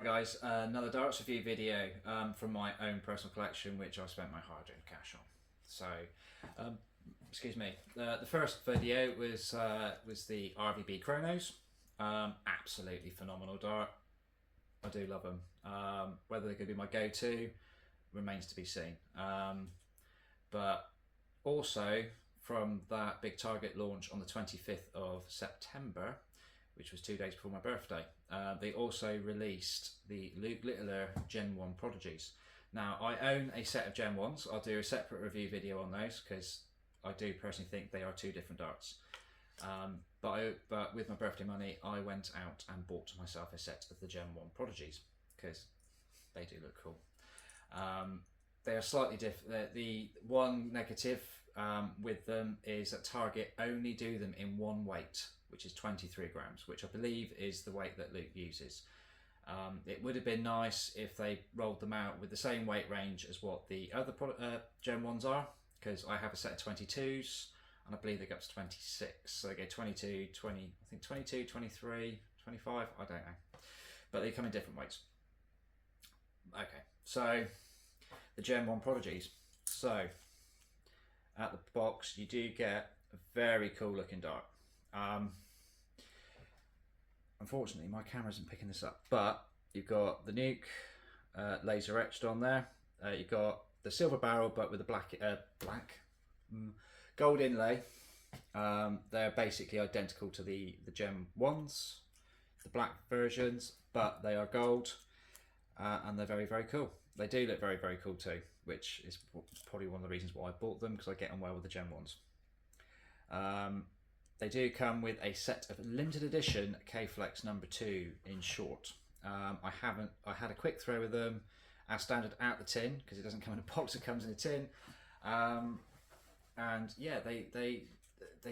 Guys, another darts review video from my own personal collection, which I spent my hard-earned cash on. So, excuse me. The first video was the RVB Chronos. Absolutely phenomenal dart. I do love them. Whether they're going to be my go-to remains to be seen. But also from that big target launch on the 25th of September, which was 2 days before my birthday, they also released the Luke Littler Gen 1 Prodigies. Now, I own a set of Gen 1s. I'll do a separate review video on those because I do personally think they are two different darts. But with my birthday money, I went out and bought myself a set of the Gen 1 Prodigies because they do look cool. They are slightly different. The one negative with them is that Target only do them in one weight, which is 23 grams, which I believe is the weight that Luke uses. It would have been nice if they rolled them out with the same weight range as what the other Gen 1s are, because I have a set of 22s and I believe they go up to 26. So they go 22, 20, I think 22, 23, 25, I don't know. But they come in different weights. Okay, so the Gen 1 Prodigies. So at the box you do get a very cool looking dart. Unfortunately my camera isn't picking this up, but you've got the nuke laser etched on there. You've got the silver barrel but with a gold inlay. They're basically identical to the Gen 1s, the black versions, but they are gold and they're very, very cool. They do look very, very cool too, which is probably one of the reasons why I bought them, because I get on well with the Gen 1s. They do come with a set of limited edition K-Flex number 2 in short. I had a quick throw with them as standard out the tin, because it doesn't come in a box, it comes in a tin. And yeah, they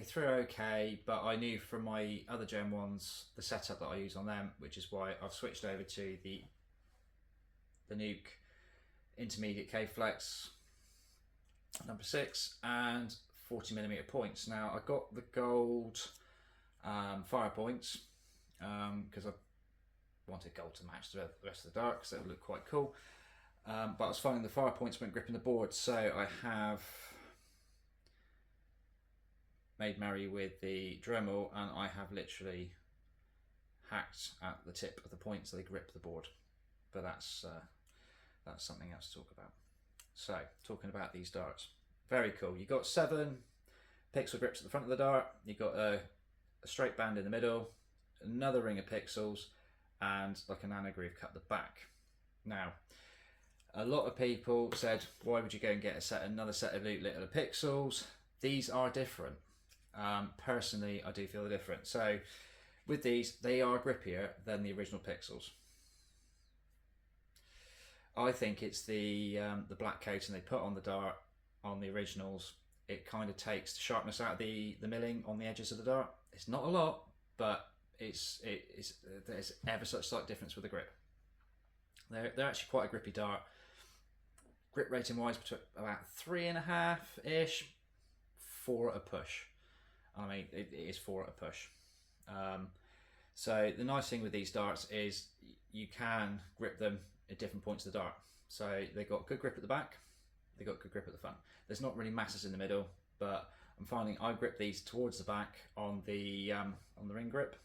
threw okay, but I knew from my other Gen 1s the setup that I use on them, which is why I've switched over to the Nuke intermediate K-Flex number 6 and 40mm points. Now I got the gold fire points because I wanted gold to match the rest of the dart because it would look quite cool, but I was finding the fire points weren't gripping the board, so I have made merry with the Dremel and I have literally hacked at the tip of the point so they grip the board. But that's something else to talk about. So, talking about these darts, very cool. You've got 7 pixel grips at the front of the dart. You've got a straight band in the middle, another ring of pixels, and like an anti-groove cut at the back. Now, a lot of people said, why would you go and get another set of Luke Littler pixels? These are different. Personally, I do feel they're different. So, with these, they are grippier than the original pixels. I think it's the black coating they put on the dart on the originals. It kind of takes the sharpness out of the milling on the edges of the dart. It's not a lot, but there's ever such slight difference with the grip. They're actually quite a grippy dart. Grip rating wise, between about 3.5-ish, 4 at a push. I mean, it is 4 at a push. So the nice thing with these darts is you can grip them at different points of the dart. So they've got good grip at the back, they've got good grip at the front. There's not really masses in the middle, but I'm finding I grip these towards the back on the ring grip.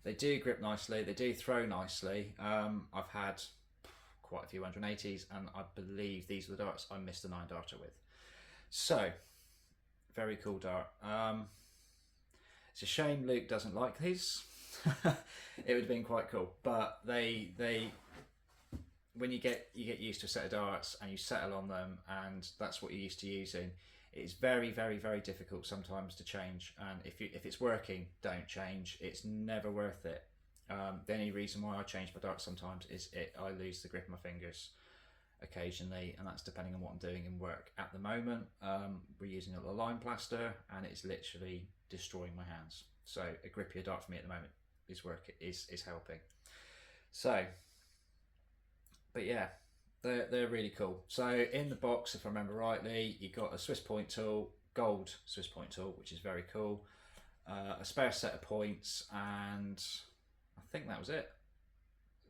They do grip nicely, they do throw nicely. I've had quite a few 180s and I believe these are the darts I missed the 9 darter with. So, very cool dart. It's a shame Luke doesn't like these. It would have been quite cool, but they when you get used to a set of darts and you settle on them and that's what you're used to using, it's very, very, very difficult sometimes to change. And if it's working, don't change. It's never worth it. The only reason why I change my darts sometimes is I lose the grip of my fingers occasionally, and that's depending on what I'm doing in work. At the moment, we're using a lime plaster and it's literally destroying my hands. So a grippier dart for me at the moment is helping. So, but yeah, they're really cool. So in the box, if I remember rightly, you got a Swiss point tool, gold Swiss point tool, which is very cool, a spare set of points, and I think that was it.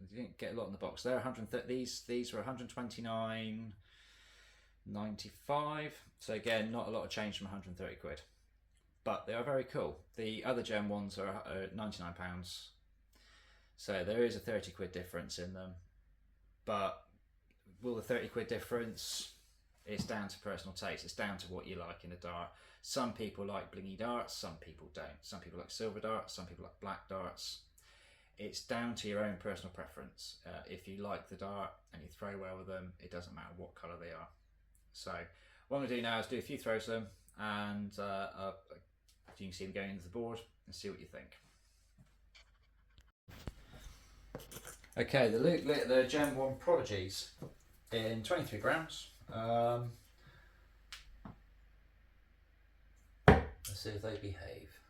you didn't get a lot in the box. They're 130. These were 129.95. So again, not a lot of change from 130 quid, but they are very cool. The other Gen 1s are £99. So there is a 30 quid difference in them, but will the 30 quid difference, it's down to personal taste. It's down to what you like in a dart. Some people like blingy darts, some people don't. Some people like silver darts, some people like black darts. It's down to your own personal preference. If you like the dart and you throw well with them, it doesn't matter what colour they are. So what I'm going to do now is do a few throws of them, and you can see them going into the board and see what you think. Okay, the Gen 1 Prodigies in 23 grams. Let's see if they behave.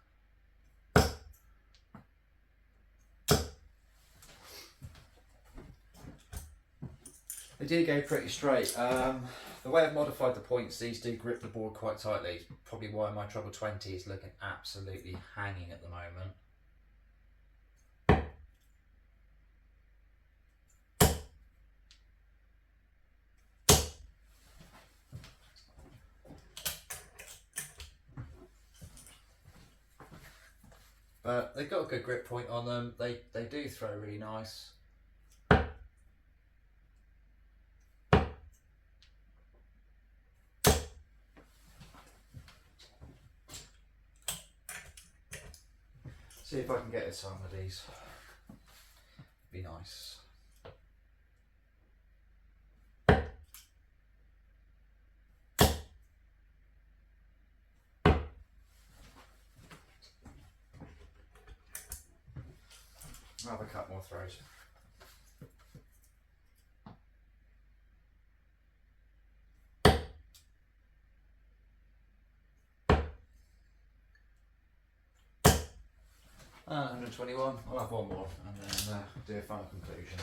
They do go pretty straight. The way I've modified the points, these do grip the board quite tightly. Probably why my treble 20 is looking absolutely hanging at the moment. But they've got a good grip point on them. They do throw really nice. See if I can get some of these. Be nice. I'll have a couple more throws. And 121, I'll have one more and then do a final conclusion.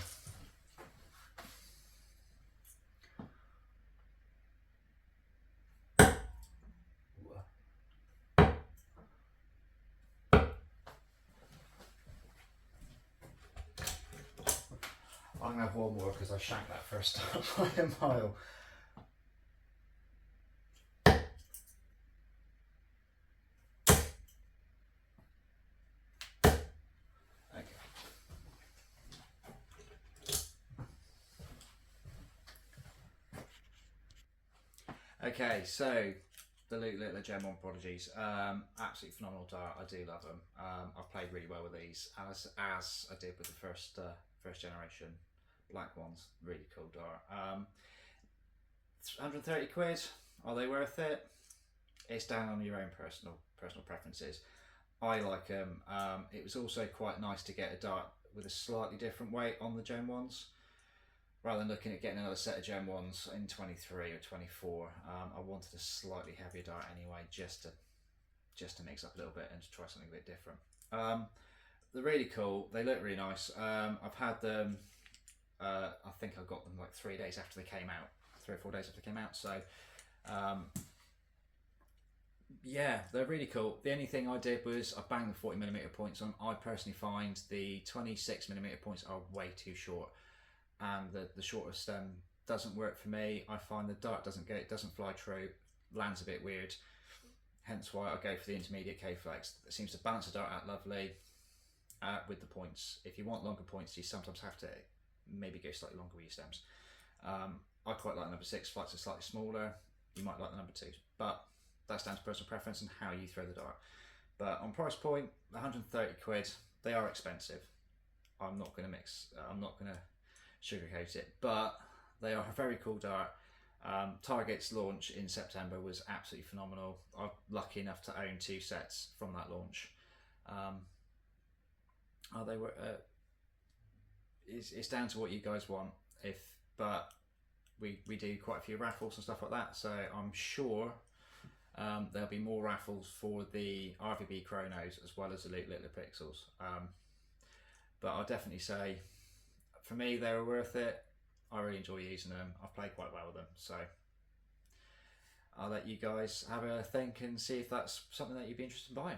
I'm going to have one more because I shanked that first time by a mile. Okay, so the Little Gen 1 Prodigies, absolutely phenomenal dart. I do love them. I've played really well with these, as I did with the first generation black ones. Really cool dart. 130 quid. Are they worth it? It's down on your own personal preferences. I like them. It was also quite nice to get a dart with a slightly different weight on the Gen 1s. Rather than looking at getting another set of Gen 1s in 23 or 24, I wanted a slightly heavier dart anyway, just to mix up a little bit and to try something a bit different. They're really cool. They look really nice. I've had them. I think I got them like 3 days after they came out, 3 or 4 days after they came out. So yeah, they're really cool. The only thing I did was I banged the 40mm points on. I personally find the 26mm points are way too short, and the shorter stem doesn't work for me. I find the dart doesn't fly true, lands a bit weird, hence why I go for the intermediate K-flex. It seems to balance the dart out lovely with the points. If you want longer points, you sometimes have to maybe go slightly longer with your stems. I quite like the number 6 flights are slightly smaller. You might like the number 2, but that's down to personal preference and how you throw the dart. But on price point, 130 quid, they are expensive. I'm not going to sugarcoat it, but they are a very cool dart. Target's launch in September was absolutely phenomenal. I'm lucky enough to own 2 sets from that launch. It's down to what you guys want. But we do quite a few raffles and stuff like that, so I'm sure there'll be more raffles for the RVB Chronos as well as the Little Pixels. But I'll definitely say, for me, they were worth it. I really enjoy using them. I've played quite well with them, so I'll let you guys have a think and see if that's something that you'd be interested in buying.